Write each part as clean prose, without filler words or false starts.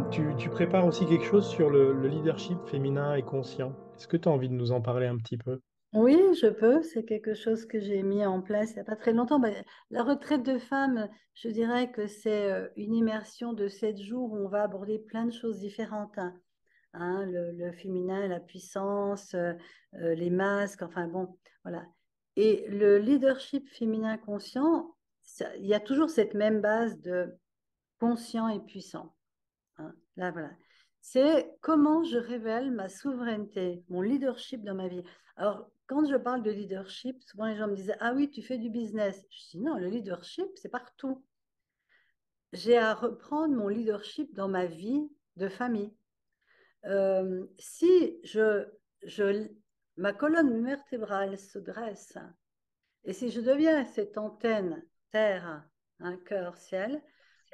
Tu prépares aussi quelque chose sur le leadership féminin et conscient. Est-ce que tu as envie de nous en parler un petit peu? Oui, je peux. C'est quelque chose que j'ai mis en place il n'y a pas très longtemps. Ben, la retraite de femmes, je dirais que c'est une immersion de 7 jours où on va aborder plein de choses différentes, hein. Le féminin, la puissance, les masques, enfin bon, voilà. Et le leadership féminin conscient, il y a toujours cette même base de conscient et puissant, hein. Là, voilà. C'est comment je révèle ma souveraineté, mon leadership dans ma vie. Alors, quand je parle de leadership, souvent les gens me disent, ah oui, tu fais du business. Je dis, non, le leadership, c'est partout. J'ai à reprendre mon leadership dans ma vie de famille. Si je, ma colonne vertébrale se dresse et si je deviens cette antenne terre, un cœur, ciel,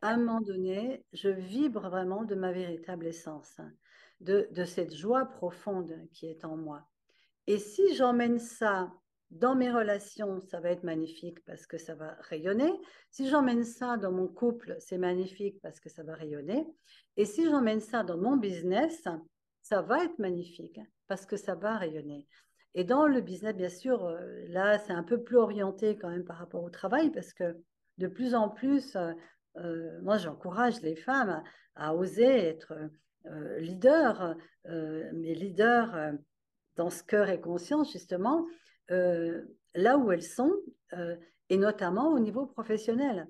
à un moment donné, je vibre vraiment de ma véritable essence, hein, de cette joie profonde qui est en moi. Et si j'emmène ça dans mes relations, ça va être magnifique parce que ça va rayonner. Si j'emmène ça dans mon couple, c'est magnifique parce que ça va rayonner. Et si j'emmène ça dans mon business, ça va être magnifique parce que ça va rayonner. Et dans le business, bien sûr, là, c'est un peu plus orienté quand même par rapport au travail parce que de plus en plus, moi, j'encourage les femmes à oser être leaders, mais leaders dans ce cœur et conscience, justement, euh, là où elles sont, euh, et notamment au niveau professionnel.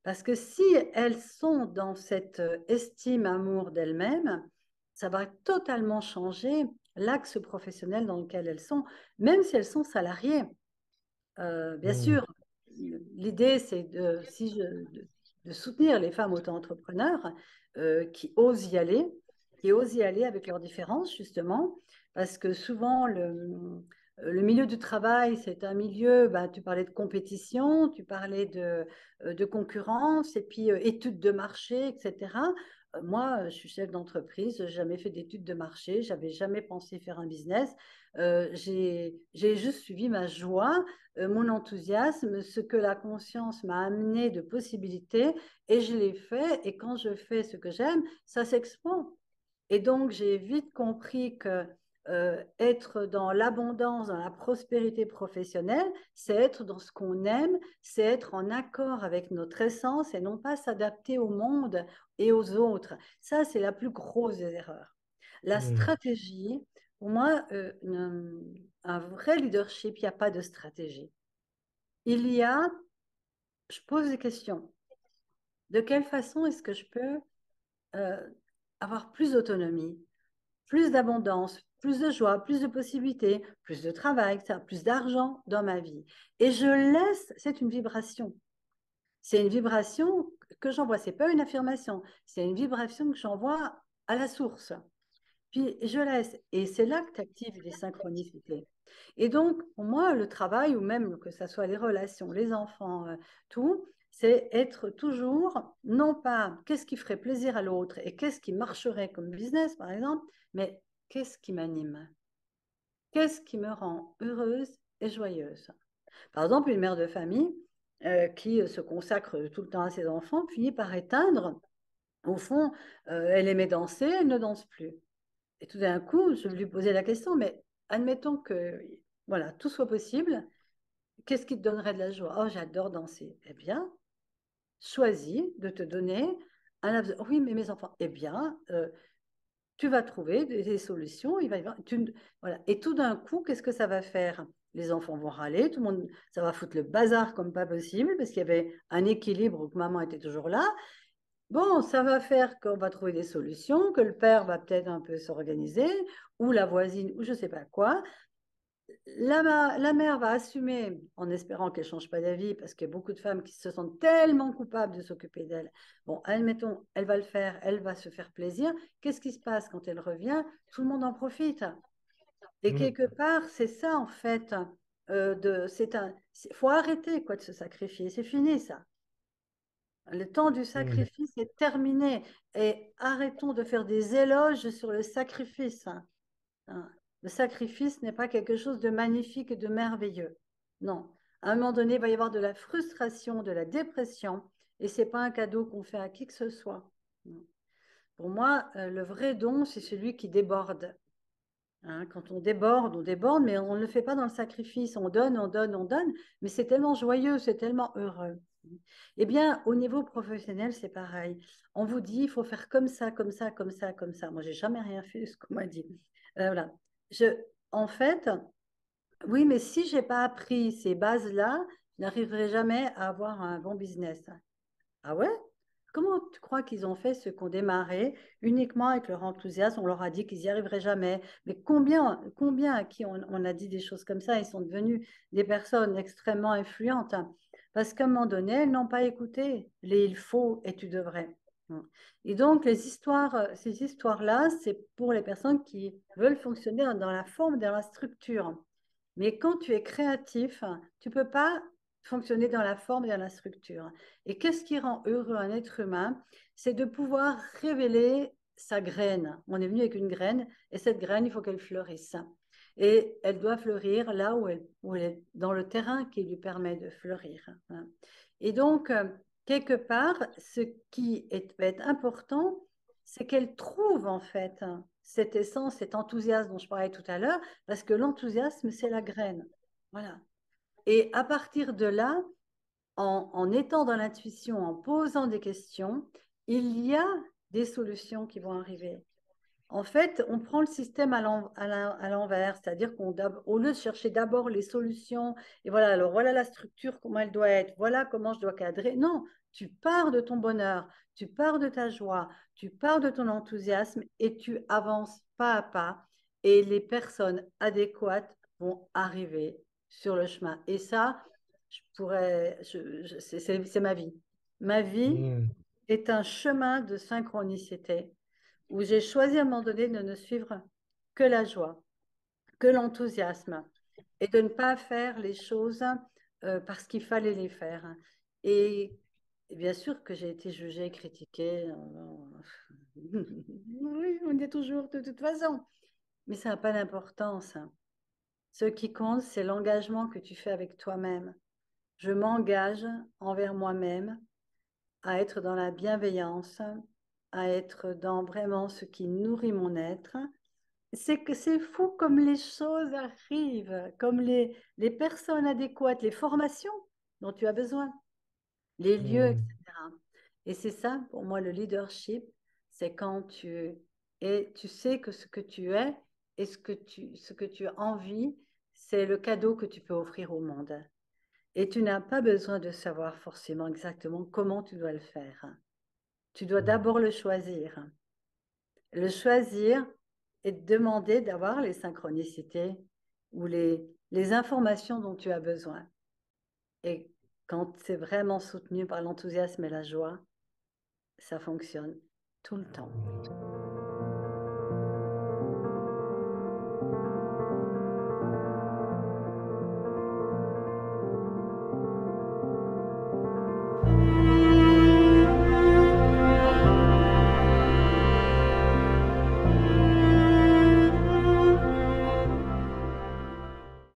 Parce que si elles sont dans cette estime, amour d'elles-mêmes, ça va totalement changer l'axe professionnel dans lequel elles sont, même si elles sont salariées. Bien Hmm. sûr, l'idée, c'est de soutenir les femmes auto-entrepreneurs qui osent y aller, qui osent y aller avec leurs différences, justement, parce que souvent, le milieu du travail, c'est un milieu, bah, tu parlais de compétition, tu parlais de concurrence, et puis études de marché, etc. Moi, je suis chef d'entreprise, j'ai jamais fait d'études de marché, j'avais jamais pensé faire un business. J'ai juste suivi ma joie, mon enthousiasme, ce que la conscience m'a amené de possibilités, et je l'ai fait. Et quand je fais ce que j'aime, ça s'expand. Et donc, j'ai vite compris que être dans l'abondance, dans la prospérité professionnelle, c'est être dans ce qu'on aime, c'est être en accord avec notre essence et non pas s'adapter au monde et aux autres. Ça, c'est la plus grosse des erreurs. La Hmm. stratégie, pour moi, un vrai leadership, il n'y a pas de stratégie. Il y a, je pose des questions. De quelle façon est-ce que je peux euh, avoir plus d'autonomie, plus d'abondance, plus de joie, plus de possibilités, plus de travail, ça, plus d'argent dans ma vie? Et je laisse, c'est une vibration. C'est une vibration que j'envoie. C'est pas une affirmation. C'est une vibration que j'envoie à la source. Puis je laisse. Et c'est là que tu actives les synchronicités. Et donc, pour moi, le travail, ou même que ce soit les relations, les enfants, tout, c'est être toujours, non pas qu'est-ce qui ferait plaisir à l'autre et qu'est-ce qui marcherait comme business, par exemple, mais qu'est-ce qui m'anime? Qu'est-ce qui me rend heureuse et joyeuse? Par exemple, une mère de famille qui se consacre tout le temps à ses enfants finit par éteindre. Au fond, elle aimait danser, elle ne danse plus. Et tout d'un coup, je lui posais la question, mais admettons que voilà, tout soit possible, qu'est-ce qui te donnerait de la joie? Oh, j'adore danser. Eh bien, choisis de te donner un laps oui, mais mes enfants, eh bien, tu vas trouver des solutions, il va y avoir, voilà. Et tout d'un coup, qu'est-ce que ça va faire? Les enfants vont râler, tout le monde, ça va foutre le bazar comme pas possible, parce qu'il y avait un équilibre où maman était toujours là. Bon, ça va faire qu'on va trouver des solutions, que le père va peut-être un peu s'organiser, ou la voisine, ou je ne sais pas quoi. La mère va assumer en espérant qu'elle ne change pas d'avis, parce qu'il y a beaucoup de femmes qui se sentent tellement coupables de s'occuper d'elle. Bon, admettons, elle va le faire, elle va se faire plaisir. Qu'est-ce qui se passe quand elle revient? Tout le monde en profite. Et Hmm. quelque part, c'est ça en fait. Faut arrêter quoi de se sacrifier. C'est fini ça. Le temps du Hmm. sacrifice est terminé et arrêtons de faire des éloges sur le sacrifice, hein. Le sacrifice n'est pas quelque chose de magnifique et de merveilleux. Non. À un moment donné, il va y avoir de la frustration, de la dépression et c'est pas un cadeau qu'on fait à qui que ce soit. Non. Pour moi, le vrai don, c'est celui qui déborde. Hein, quand on déborde, mais on ne le fait pas dans le sacrifice. On donne, on donne, on donne, mais c'est tellement joyeux, c'est tellement heureux. Eh bien, au niveau professionnel, c'est pareil. On vous dit, il faut faire comme ça, comme ça, comme ça, comme ça. Moi, j'ai jamais rien fait de ce qu'on m'a dit. Voilà. Je, en fait, oui, mais si j'ai pas appris ces bases-là, je n'arriverai jamais à avoir un bon business. Ah ouais? Comment tu crois qu'ils ont fait ceux qui ont démarré uniquement avec leur enthousiasme? On leur a dit qu'ils n'y arriveraient jamais. Mais combien à qui on a dit des choses comme ça, ils sont devenus des personnes extrêmement influentes, hein. Parce qu'à un moment donné, elles n'ont pas écouté les il faut et tu devrais. Et donc, ces histoires-là, c'est pour les personnes qui veulent fonctionner dans la forme, dans la structure. Mais quand tu es créatif, tu ne peux pas fonctionner dans la forme et dans la structure. Et qu'est-ce qui rend heureux un être humain? C'est de pouvoir révéler sa graine. On est venu avec une graine et cette graine, il faut qu'elle fleurisse. Et elle doit fleurir là où elle est dans le terrain qui lui permet de fleurir. Et donc, quelque part, ce qui va être important, c'est qu'elle trouve en fait cette essence, cet enthousiasme dont je parlais tout à l'heure, parce que l'enthousiasme, c'est la graine. Voilà. Et à partir de là, en étant dans l'intuition, en posant des questions, il y a des solutions qui vont arriver. En fait, on prend le système à l'envers, c'est-à-dire qu'au lieu de chercher d'abord les solutions, et voilà, alors voilà la structure, comment elle doit être, voilà comment je dois cadrer. Non, tu pars de ton bonheur, tu pars de ta joie, tu pars de ton enthousiasme et tu avances pas à pas et les personnes adéquates vont arriver sur le chemin. Et ça, c'est ma vie. Ma vie Hmm. est un chemin de synchronicité où j'ai choisi à un moment donné de ne suivre que la joie, que l'enthousiasme et de ne pas faire les choses parce qu'il fallait les faire. Et, et bien sûr que j'ai été jugée, critiquée. Oui, on est toujours de toute façon. Mais ça n'a pas d'importance. Ce qui compte, c'est l'engagement que tu fais avec toi-même. Je m'engage envers moi-même à être dans la bienveillance, à être dans vraiment ce qui nourrit mon être. C'est que c'est fou comme les choses arrivent, comme les personnes adéquates, les formations dont tu as besoin, les lieux, Hmm. etc. Et c'est ça, pour moi, le leadership, c'est quand tu sais que ce que tu es et ce que tu as envie, c'est le cadeau que tu peux offrir au monde. Et tu n'as pas besoin de savoir forcément exactement comment tu dois le faire. Tu dois d'abord le choisir. Le choisir et te demander d'avoir les synchronicités ou les informations dont tu as besoin. Et quand c'est vraiment soutenu par l'enthousiasme et la joie, ça fonctionne tout le temps.